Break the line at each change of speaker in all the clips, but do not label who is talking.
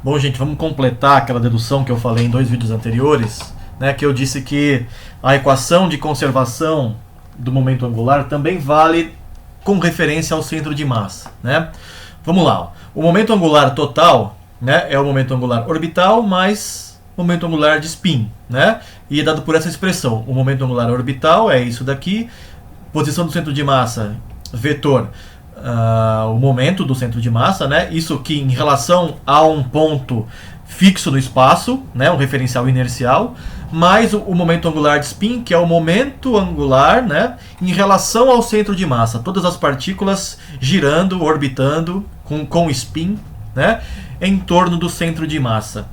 Bom, gente, vamos completar aquela dedução que eu falei em 2 vídeos anteriores, né, que eu disse que a equação de conservação do momento angular também vale com referência ao centro de massa, né? Vamos lá, ó. O momento angular total, né, é o momento angular orbital mais momento angular de spin, né? E é dado por essa expressão. O momento angular orbital é isso daqui, posição do centro de massa, vetor, o momento do centro de massa, né? Isso que em relação a um ponto fixo no espaço, né? Um referencial inercial, mais o momento angular de spin, que é o momento angular, né? Em relação ao centro de massa. Todas as partículas girando, orbitando com spin, né? Em torno do centro de massa.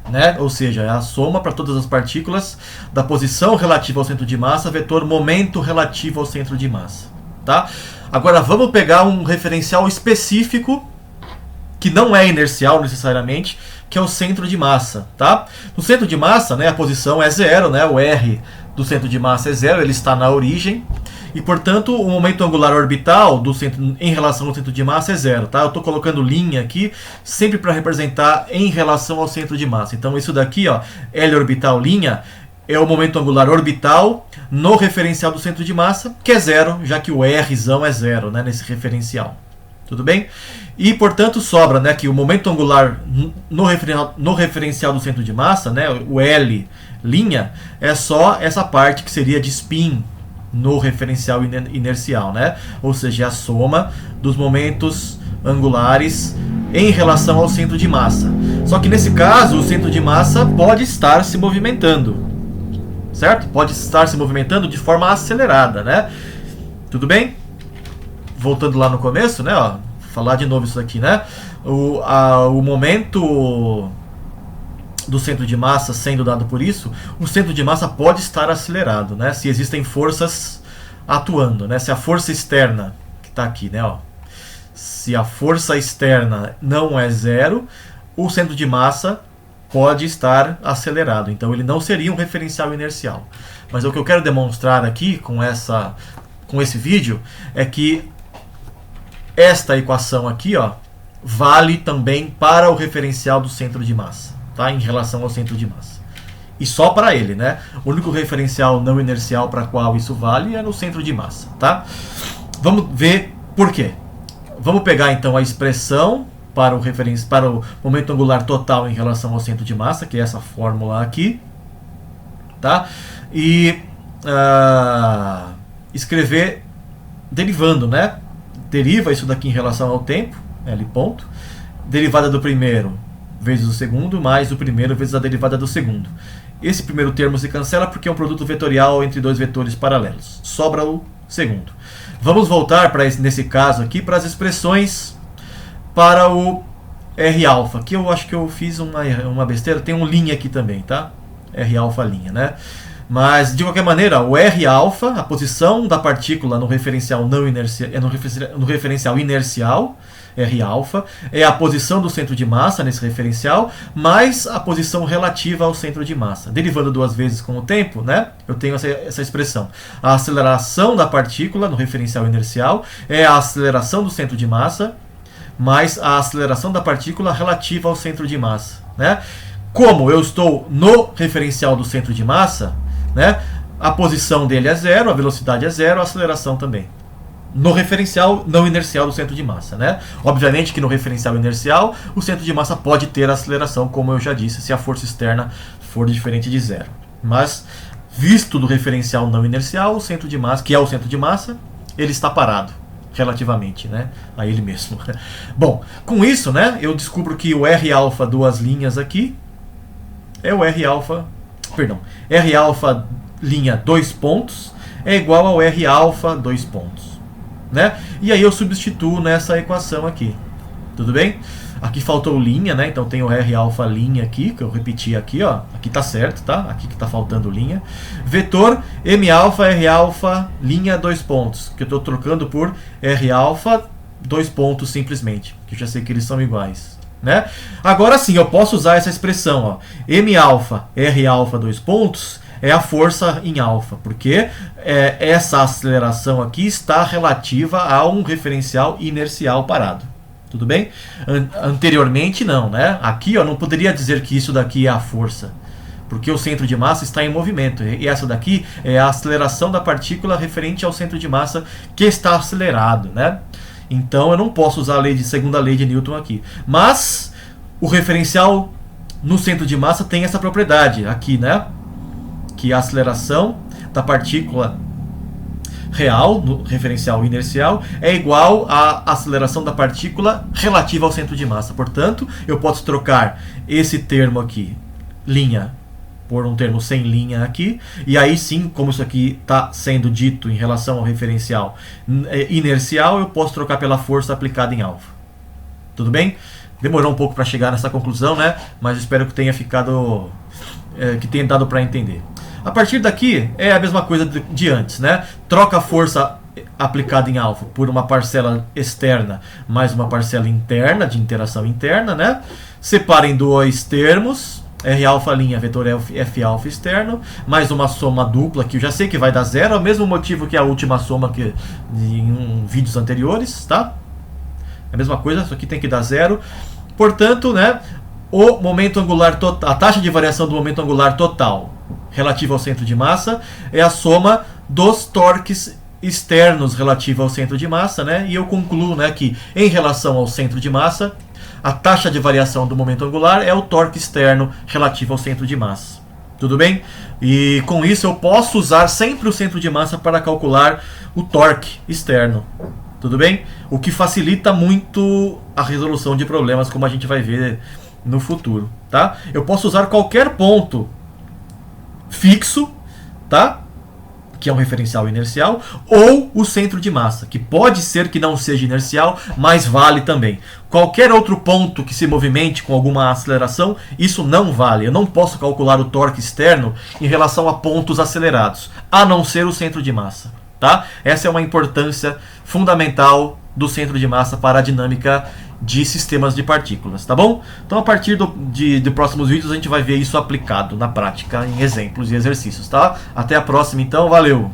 Né? Ou seja, é a soma para todas as partículas da posição relativa ao centro de massa, vetor momento relativo ao centro de massa. Tá? Agora vamos pegar um referencial específico, que não é inercial necessariamente, que é o centro de massa. Tá? No centro de massa, né, a posição é zero, né? O R do centro de massa é zero, ele está na origem. E, portanto, o momento angular orbital do centro, em relação ao centro de massa é zero. Tá? Eu estou colocando linha aqui, sempre para representar em relação ao centro de massa. Então, isso daqui, ó, L orbital linha, é o momento angular orbital no referencial do centro de massa, que é zero, já que o Rzão é zero, né, nesse referencial. Tudo bem? E, portanto, sobra, né, que o momento angular no referencial do centro de massa, né, o L linha, é só essa parte que seria de spin no referencial inercial, né? Ou seja, é a soma dos momentos angulares em relação ao centro de massa. Só que nesse caso, o centro de massa pode estar se movimentando, certo? Pode estar se movimentando de forma acelerada, né? Tudo bem? Voltando lá no começo, né? Ó, falar de novo isso aqui, né? O momento do centro de massa sendo dado por isso, o centro de massa pode estar acelerado, né? Se existem forças atuando, né? Se a força externa, que está aqui, né? Ó, se a força externa não é zero, o centro de massa pode estar acelerado. Então ele não seria um referencial inercial. Mas o que eu quero demonstrar aqui com esse vídeo é que esta equação aqui, ó, vale também para o referencial do centro de massa. Tá, em relação ao centro de massa. E só para ele, né? O único referencial não inercial para qual isso vale é no centro de massa. Tá? Vamos ver por quê. Vamos pegar então a expressão para o momento angular total em relação ao centro de massa, que é essa fórmula aqui. Tá? E escrever derivando, né? Deriva isso daqui em relação ao tempo, L ponto. Derivada do primeiro vezes o segundo, mais o primeiro vezes a derivada do segundo. Esse primeiro termo se cancela porque é um produto vetorial entre dois vetores paralelos. Sobra o segundo. Vamos voltar, nesse caso aqui, para as expressões para o R-alfa. Aqui eu acho que eu fiz uma besteira. Tem um linha aqui também, tá? R-alfa linha, né? Mas, de qualquer maneira, o R-alfa, a posição da partícula no referencial não inercial, no referencial inercial, R-alfa, é a posição do centro de massa nesse referencial, mais a posição relativa ao centro de massa. Derivando duas vezes com o tempo, né, eu tenho essa expressão. A aceleração da partícula no referencial inercial é a aceleração do centro de massa, mais a aceleração da partícula relativa ao centro de massa. Né? Como eu estou no referencial do centro de massa, né, a posição dele é zero, a velocidade é zero, a aceleração também. No referencial não inercial do centro de massa, né? Obviamente que no referencial inercial o centro de massa pode ter aceleração, como eu já disse, se a força externa for diferente de zero. Mas, visto do referencial não inercial, o centro de massa, que é o centro de massa, ele está parado, relativamente, né, a ele mesmo. Bom, com isso, né, eu descubro que o R-alfa, duas linhas aqui, é o R-alfa linha dois pontos, é igual ao R-alfa dois pontos. Né? E aí eu substituo nessa equação aqui. Tudo bem? Aqui faltou linha, né? Então tem o R-alfa linha aqui, que eu repeti aqui, ó. Aqui tá certo, tá? Aqui que tá faltando linha. Vetor M-alfa, R-alfa, linha dois pontos, que eu tô trocando por R-alfa dois pontos simplesmente, que eu já sei que eles são iguais. Né? Agora sim, eu posso usar essa expressão, ó. M-alfa, R-alfa dois pontos é a força em alfa, porque essa aceleração aqui está relativa a um referencial inercial parado. Tudo bem? Anteriormente não, né? Aqui, ó, não poderia dizer que isso daqui é a força, porque o centro de massa está em movimento. E essa daqui é a aceleração da partícula referente ao centro de massa que está acelerado, né? Então eu não posso usar a segunda lei de Newton aqui. Mas o referencial no centro de massa tem essa propriedade aqui, né? Que a aceleração da partícula real, no referencial inercial, é igual à aceleração da partícula relativa ao centro de massa. Portanto, eu posso trocar esse termo aqui, linha, por um termo sem linha aqui, e aí sim, como isso aqui está sendo dito em relação ao referencial inercial, eu posso trocar pela força aplicada em alfa. Tudo bem? Demorou um pouco para chegar nessa conclusão, né? Mas espero que tenha ficado, que tenha dado para entender. A partir daqui é a mesma coisa de antes, né? Troca a força aplicada em alfa por uma parcela externa mais uma parcela interna, de interação interna, né? Separa em dois termos, R alfa linha, vetor F alfa externo, mais uma soma dupla, que eu já sei que vai dar zero, é o mesmo motivo que a última soma que em vídeos anteriores, tá? É a mesma coisa, isso aqui tem que dar zero. Portanto, né, o momento angular total, a taxa de variação do momento angular total relativo ao centro de massa é a soma dos torques externos relativo ao centro de massa, né? E eu concluo, né, que em relação ao centro de massa, a taxa de variação do momento angular é o torque externo relativo ao centro de massa. Tudo bem? E com isso eu posso usar sempre o centro de massa para calcular o torque externo. Tudo bem? O que facilita muito a resolução de problemas, como a gente vai ver no futuro, tá? Eu posso usar qualquer ponto fixo, tá? Que é um referencial inercial, ou o centro de massa, que pode ser que não seja inercial, mas vale também. Qualquer outro ponto que se movimente com alguma aceleração, isso não vale. Eu não posso calcular o torque externo em relação a pontos acelerados, a não ser o centro de massa, tá? Essa é uma importância fundamental do centro de massa para a dinâmica de sistemas de partículas, tá bom? Então a partir de próximos vídeos a gente vai ver isso aplicado na prática em exemplos e exercícios, tá? Até a próxima então, valeu!